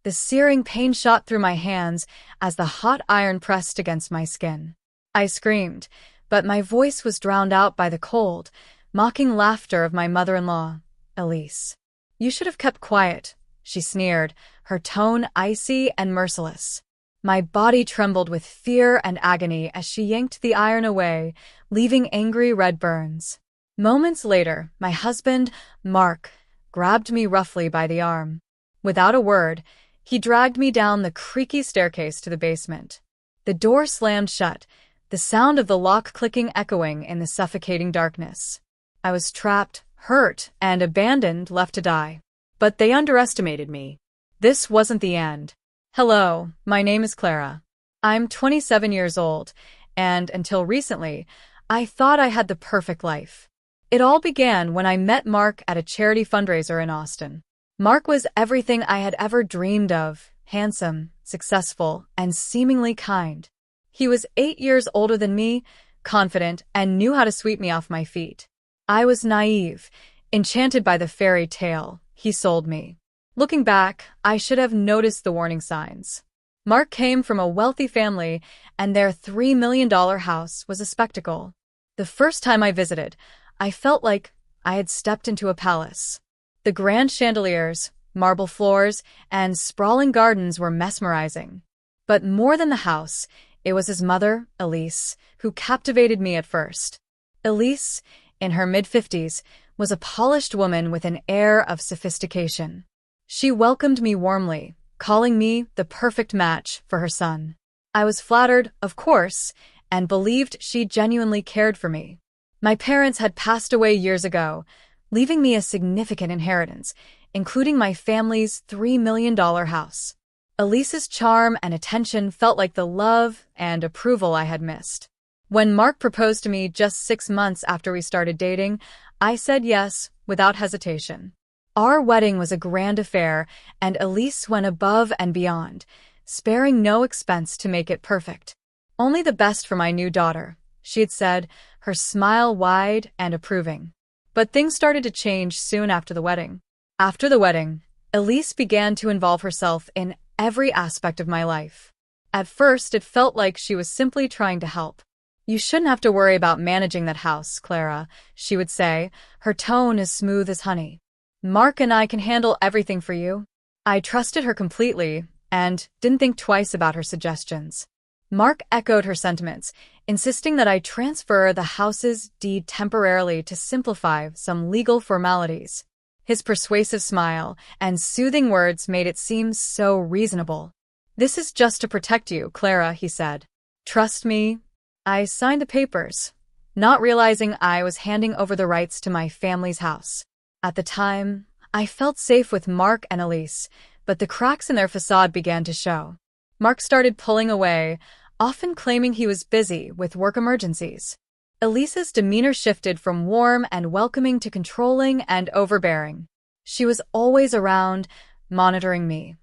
The searing pain shot through my hands as the hot iron pressed against my skin. I screamed, but my voice was drowned out by the cold, mocking laughter of my mother-in-law, Elise. "You should have kept quiet," she sneered, her tone icy and merciless. My body trembled with fear and agony as she yanked the iron away, leaving angry red burns. Moments later, my husband, Mark, grabbed me roughly by the arm. Without a word, he dragged me down the creaky staircase to the basement. The door slammed shut, the sound of the lock clicking echoing in the suffocating darkness. I was trapped, hurt, and abandoned, left to die. But they underestimated me. This wasn't the end. "Hello, my name is Clara. I'm 27 years old, and until recently, I thought I had the perfect life. It all began when I met Mark at a charity fundraiser in Austin. Mark was everything I had ever dreamed of: handsome, successful, and seemingly kind. He was 8 years older than me, confident, and knew how to sweep me off my feet. I was naive, enchanted by the fairy tale he sold me. Looking back, I should have noticed the warning signs. Mark came from a wealthy family, and their $3 million house was a spectacle. The first time I visited, I felt like I had stepped into a palace. The grand chandeliers, marble floors, and sprawling gardens were mesmerizing. But more than the house, it was his mother, Elise, who captivated me at first. Elise, in her mid-50s, was a polished woman with an air of sophistication. She welcomed me warmly, calling me the perfect match for her son. I was flattered, of course, and believed she genuinely cared for me. My parents had passed away years ago, leaving me a significant inheritance, including my family's $3 million house. Elise's charm and attention felt like the love and approval I had missed. When Mark proposed to me just 6 months after we started dating, I said yes without hesitation. Our wedding was a grand affair, and Elise went above and beyond, sparing no expense to make it perfect. "Only the best for my new daughter," she had said, her smile wide and approving. But things started to change soon after the wedding. After the wedding, Elise began to involve herself in every aspect of my life. At first, it felt like she was simply trying to help. "You shouldn't have to worry about managing that house, Clara," she would say, her tone as smooth as honey. "Mark and I can handle everything for you." I trusted her completely and didn't think twice about her suggestions. Mark echoed her sentiments, insisting that I transfer the house's deed temporarily to simplify some legal formalities. His persuasive smile and soothing words made it seem so reasonable. "This is just to protect you, Clara," he said. "Trust me." I signed the papers, not realizing I was handing over the rights to my family's house. At the time, I felt safe with Mark and Elise, but the cracks in their facade began to show. Mark started pulling away, often claiming he was busy with work emergencies. Elise's demeanor shifted from warm and welcoming to controlling and overbearing. She was always around, monitoring me,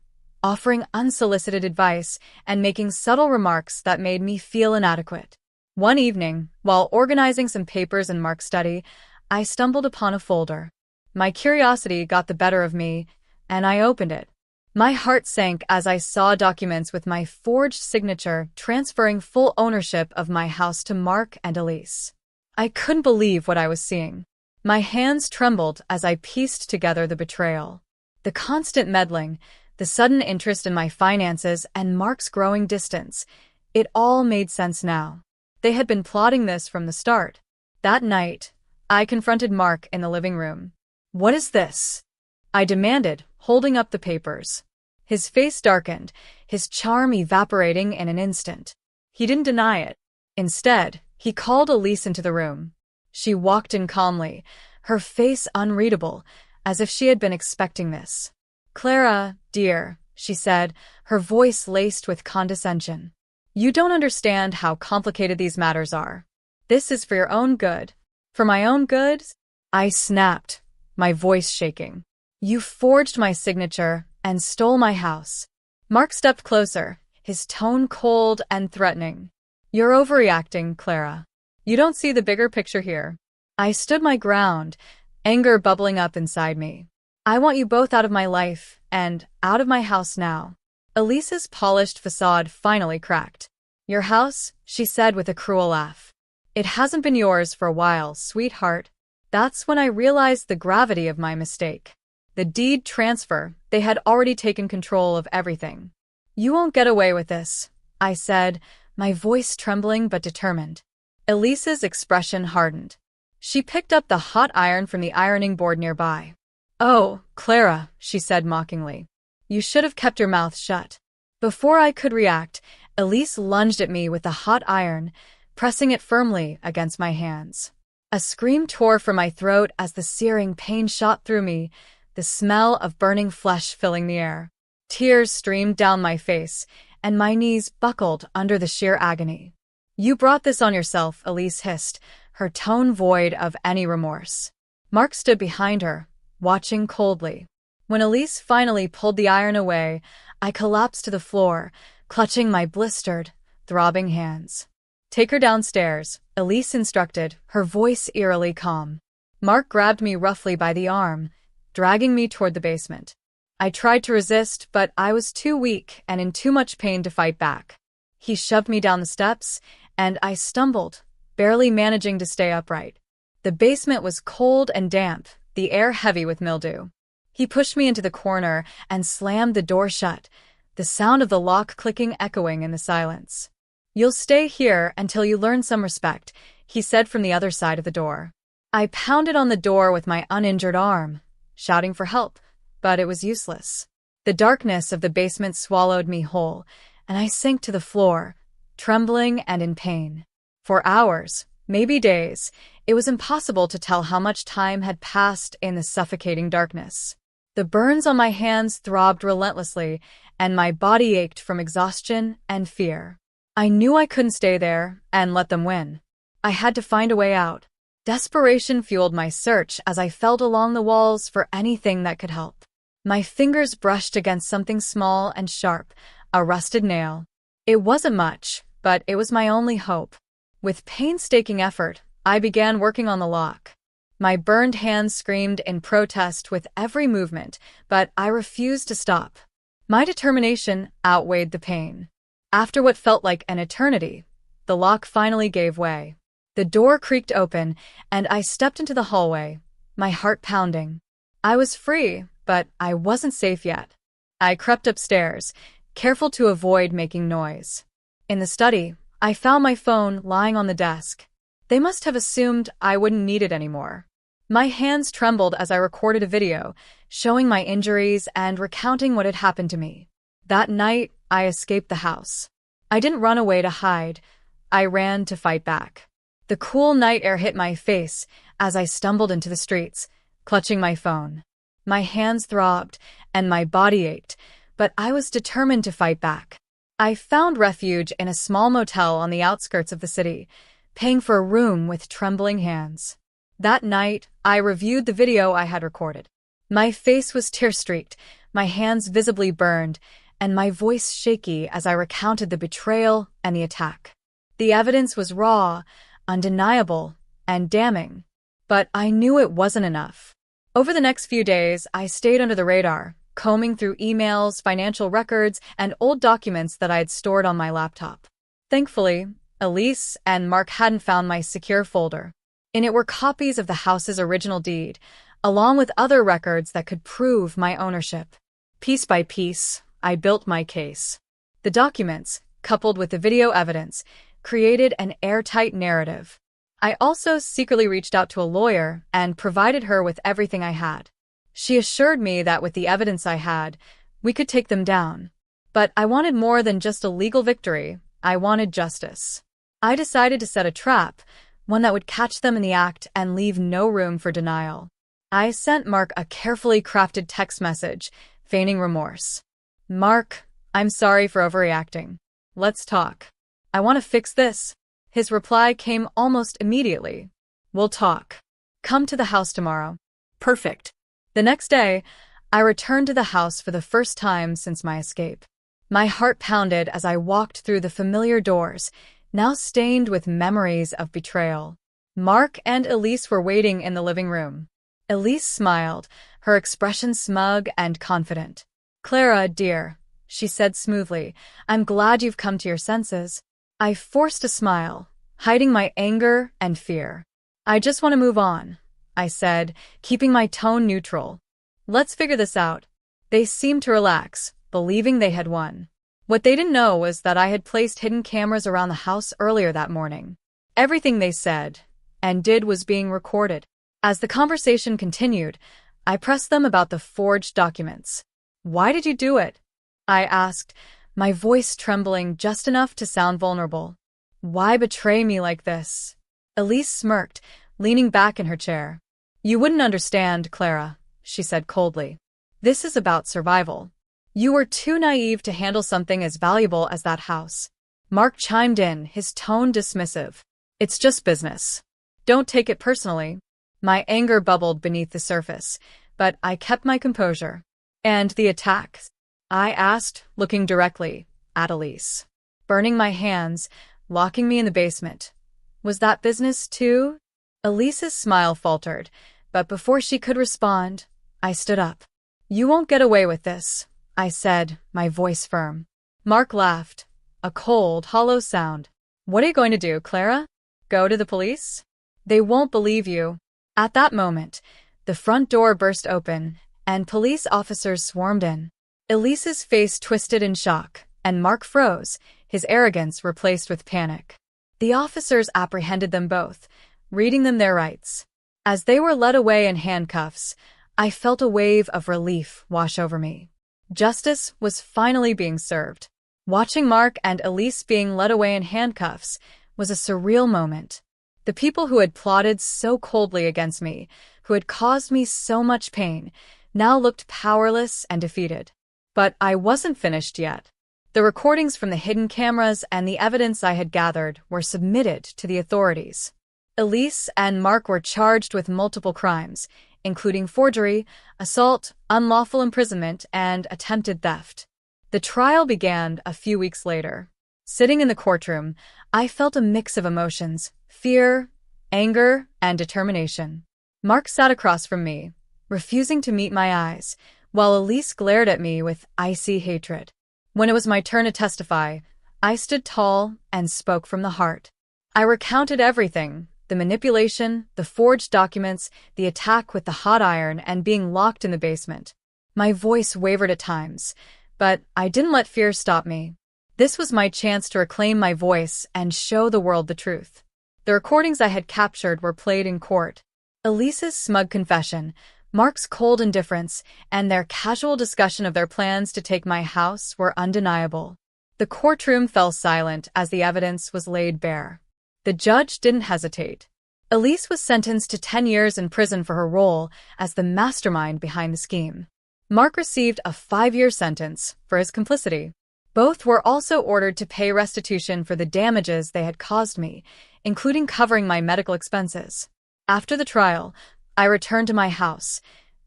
offering unsolicited advice, and making subtle remarks that made me feel inadequate. One evening, while organizing some papers in Mark's study, I stumbled upon a folder. My curiosity got the better of me, and I opened it. My heart sank as I saw documents with my forged signature transferring full ownership of my house to Mark and Elise. I couldn't believe what I was seeing. My hands trembled as I pieced together the betrayal. The constant meddling, the sudden interest in my finances, and Mark's growing distance. It all made sense now. They had been plotting this from the start. That night, I confronted Mark in the living room. "What is this?" I demanded, holding up the papers. His face darkened, his charm evaporating in an instant. He didn't deny it. Instead, he called Elise into the room. She walked in calmly, her face unreadable, as if she had been expecting this. "Clara, dear," she said, her voice laced with condescension. "You don't understand how complicated these matters are. This is for your own good." "For my own good?" I snapped, my voice shaking. "You forged my signature and stole my house." Mark stepped closer, his tone cold and threatening. "You're overreacting, Clara. You don't see the bigger picture here." I stood my ground, anger bubbling up inside me. "I want you both out of my life, and out of my house now. Elise's polished facade finally cracked. Your house? She said with a cruel laugh. It hasn't been yours for a while, sweetheart. That's when I realized the gravity of my mistake. The deed transfer, they had already taken control of everything. You won't get away with this, I said, my voice trembling but determined. Elise's expression hardened. She picked up the hot iron from the ironing board nearby. Oh, Clara, she said mockingly. You should have kept your mouth shut. Before I could react, Elise lunged at me with the hot iron, pressing it firmly against my hands. A scream tore from my throat as the searing pain shot through me, the smell of burning flesh filling the air. Tears streamed down my face, and my knees buckled under the sheer agony. You brought this on yourself, Elise hissed, her tone void of any remorse. Mark stood behind her, watching coldly. When Elise finally pulled the iron away, I collapsed to the floor, clutching my blistered, throbbing hands. Take her downstairs, Elise instructed, her voice eerily calm. Mark grabbed me roughly by the arm, dragging me toward the basement. I tried to resist, but I was too weak and in too much pain to fight back. He shoved me down the steps, and I stumbled, barely managing to stay upright. The basement was cold and damp, the air heavy with mildew. He pushed me into the corner and slammed the door shut, the sound of the lock clicking echoing in the silence. You'll stay here until you learn some respect, he said from the other side of the door. I pounded on the door with my uninjured arm, shouting for help, but it was useless. The darkness of the basement swallowed me whole, and I sank to the floor, trembling and in pain. For hours, maybe days, it was impossible to tell how much time had passed in the suffocating darkness. The burns on my hands throbbed relentlessly, and my body ached from exhaustion and fear. I knew I couldn't stay there and let them win. I had to find a way out. Desperation fueled my search as I felt along the walls for anything that could help. My fingers brushed against something small and sharp, a rusted nail. It wasn't much, but it was my only hope. With painstaking effort, I began working on the lock. My burned hands screamed in protest with every movement, but I refused to stop. My determination outweighed the pain. After what felt like an eternity, the lock finally gave way. The door creaked open, and I stepped into the hallway, my heart pounding. I was free, but I wasn't safe yet. I crept upstairs, careful to avoid making noise. In the study, I found my phone lying on the desk. They must have assumed I wouldn't need it anymore. My hands trembled as I recorded a video, showing my injuries and recounting what had happened to me. That night, I escaped the house. I didn't run away to hide. I ran to fight back. The cool night air hit my face as I stumbled into the streets, clutching my phone. My hands throbbed, and my body ached, but I was determined to fight back. I found refuge in a small motel on the outskirts of the city, paying for a room with trembling hands. That night, I reviewed the video I had recorded. My face was tear-streaked, my hands visibly burned, and my voice shaky as I recounted the betrayal and the attack. The evidence was raw, undeniable, and damning. But I knew it wasn't enough. Over the next few days, I stayed under the radar, combing through emails, financial records, and old documents that I had stored on my laptop. Thankfully, Elise and Mark hadn't found my secure folder. In it were copies of the house's original deed, along with other records that could prove my ownership. Piece by piece, I built my case. The documents, coupled with the video evidence, created an airtight narrative. I also secretly reached out to a lawyer and provided her with everything I had. She assured me that with the evidence I had, we could take them down. But I wanted more than just a legal victory. I wanted justice. I decided to set a trap, one that would catch them in the act and leave no room for denial. I sent Mark a carefully crafted text message, feigning remorse. Mark, I'm sorry for overreacting. Let's talk. I want to fix this. His reply came almost immediately. We'll talk. Come to the house tomorrow. Perfect. The next day, I returned to the house for the first time since my escape. My heart pounded as I walked through the familiar doors, now stained with memories of betrayal. Mark and Elise were waiting in the living room. Elise smiled, her expression smug and confident. Clara, dear, she said smoothly, I'm glad you've come to your senses. I forced a smile, hiding my anger and fear. I just want to move on, I said, keeping my tone neutral. Let's figure this out. They seemed to relax, believing they had won. What they didn't know was that I had placed hidden cameras around the house earlier that morning. Everything they said and did was being recorded. As the conversation continued, I pressed them about the forged documents. Why did you do it? I asked, my voice trembling just enough to sound vulnerable. Why betray me like this? Elise smirked, leaning back in her chair. You wouldn't understand, Clara, she said coldly. This is about survival. You were too naive to handle something as valuable as that house. Mark chimed in, his tone dismissive. It's just business. Don't take it personally. My anger bubbled beneath the surface, but I kept my composure. And the attacks? I asked, looking directly at Elise. Burning my hands, locking me in the basement. Was that business too? Elise's smile faltered, but before she could respond, I stood up. You won't get away with this, I said, my voice firm. Mark laughed, a cold, hollow sound. What are you going to do, Clara? Go to the police? They won't believe you. At that moment, the front door burst open, and police officers swarmed in. Elise's face twisted in shock, and Mark froze, his arrogance replaced with panic. The officers apprehended them both, reading them their rights. As they were led away in handcuffs, I felt a wave of relief wash over me. Justice was finally being served. Watching Mark and Elise being led away in handcuffs was a surreal moment. The people who had plotted so coldly against me, who had caused me so much pain, now looked powerless and defeated. But I wasn't finished yet. The recordings from the hidden cameras and the evidence I had gathered were submitted to the authorities. Elise and Mark were charged with multiple crimes, including forgery, assault, unlawful imprisonment, and attempted theft. The trial began a few weeks later. Sitting in the courtroom, I felt a mix of emotions: fear, anger, and determination. Mark sat across from me, refusing to meet my eyes, while Elise glared at me with icy hatred. When it was my turn to testify, I stood tall and spoke from the heart. I recounted everything: the manipulation, the forged documents, the attack with the hot iron, and being locked in the basement. My voice wavered at times, but I didn't let fear stop me. This was my chance to reclaim my voice and show the world the truth. The recordings I had captured were played in court. Elise's smug confession, Mark's cold indifference, and their casual discussion of their plans to take my house were undeniable. The courtroom fell silent as the evidence was laid bare. The judge didn't hesitate. Elise was sentenced to 10 years in prison for her role as the mastermind behind the scheme. Mark received a 5-year sentence for his complicity. Both were also ordered to pay restitution for the damages they had caused me, including covering my medical expenses. After the trial, I returned to my house,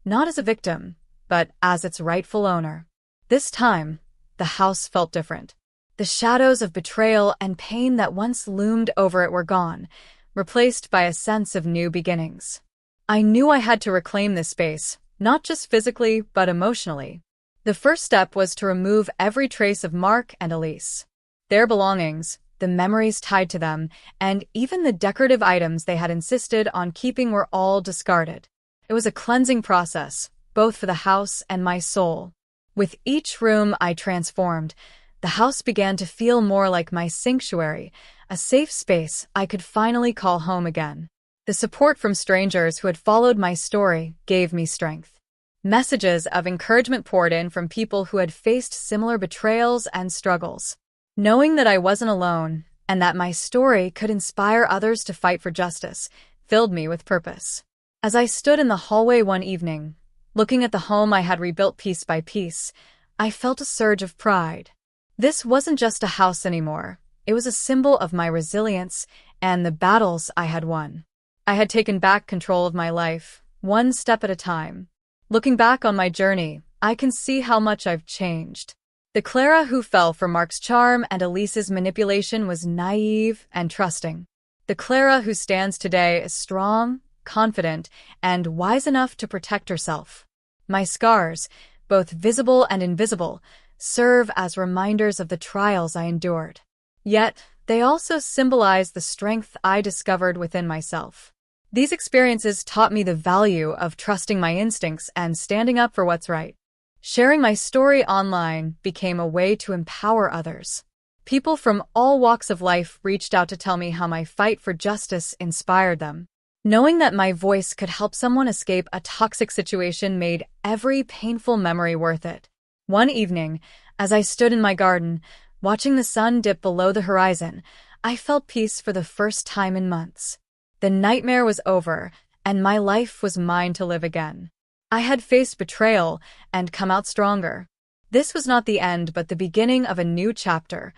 not as a victim, but as its rightful owner. This time, the house felt different. The shadows of betrayal and pain that once loomed over it were gone, replaced by a sense of new beginnings. I knew I had to reclaim this space, not just physically, but emotionally. The first step was to remove every trace of Mark and Elise. Their belongings, the memories tied to them, and even the decorative items they had insisted on keeping were all discarded. It was a cleansing process, both for the house and my soul. With each room I transformed, the house began to feel more like my sanctuary, a safe space I could finally call home again. The support from strangers who had followed my story gave me strength. Messages of encouragement poured in from people who had faced similar betrayals and struggles. Knowing that I wasn't alone and that my story could inspire others to fight for justice filled me with purpose. As I stood in the hallway one evening, looking at the home I had rebuilt piece by piece, I felt a surge of pride. This wasn't just a house anymore. It was a symbol of my resilience and the battles I had won. I had taken back control of my life, one step at a time. Looking back on my journey, I can see how much I've changed. The Clara who fell for Mark's charm and Elise's manipulation was naive and trusting. The Clara who stands today is strong, confident, and wise enough to protect herself. My scars, both visible and invisible, serve as reminders of the trials I endured. Yet, they also symbolize the strength I discovered within myself. These experiences taught me the value of trusting my instincts and standing up for what's right. Sharing my story online became a way to empower others. People from all walks of life reached out to tell me how my fight for justice inspired them. Knowing that my voice could help someone escape a toxic situation made every painful memory worth it. One evening, as I stood in my garden, watching the sun dip below the horizon, I felt peace for the first time in months. The nightmare was over, and my life was mine to live again. I had faced betrayal and come out stronger. This was not the end, but the beginning of a new chapter,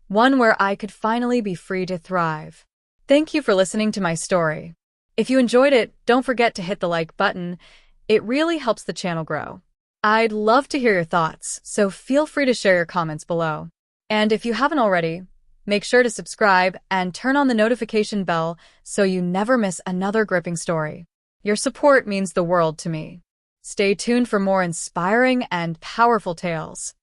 one where I could finally be free to thrive. Thank you for listening to my story. If you enjoyed it, don't forget to hit the like button. It really helps the channel grow. I'd love to hear your thoughts, so feel free to share your comments below. And if you haven't already, make sure to subscribe and turn on the notification bell so you never miss another gripping story. Your support means the world to me. Stay tuned for more inspiring and powerful tales.